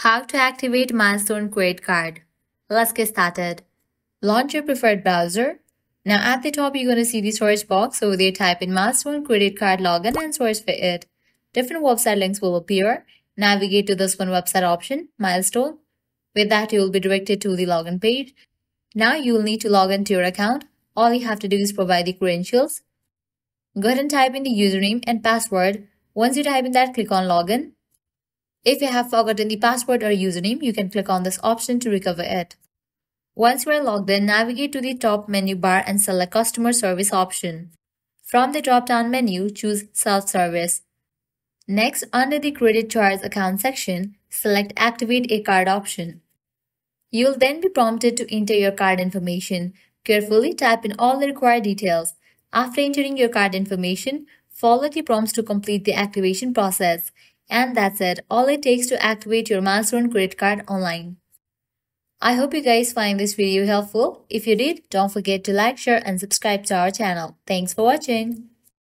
How to activate Milestone Credit Card. Let's get started. Launch your preferred browser. Now at the top, you're going to see the search box. Over there, type in Milestone Credit Card login and search for it. Different website links will appear. Navigate to this one website option, Milestone. With that, you will be directed to the login page. Now you will need to log into your account. All you have to do is provide the credentials. Go ahead and type in the username and password. Once you type in that, click on login. If you have forgotten the password or username, you can click on this option to recover it. Once you are logged in, navigate to the top menu bar and select Customer Service option. From the drop-down menu, choose Self-Service. Next, under the Credit Charge Account section, select Activate a Card option. You will then be prompted to enter your card information. Carefully type in all the required details. After entering your card information, follow the prompts to complete the activation process. And that's it. All it takes to activate your Milestone credit card online. I hope you guys find this video helpful. If you did, don't forget to like, share and subscribe to our channel. Thanks for watching.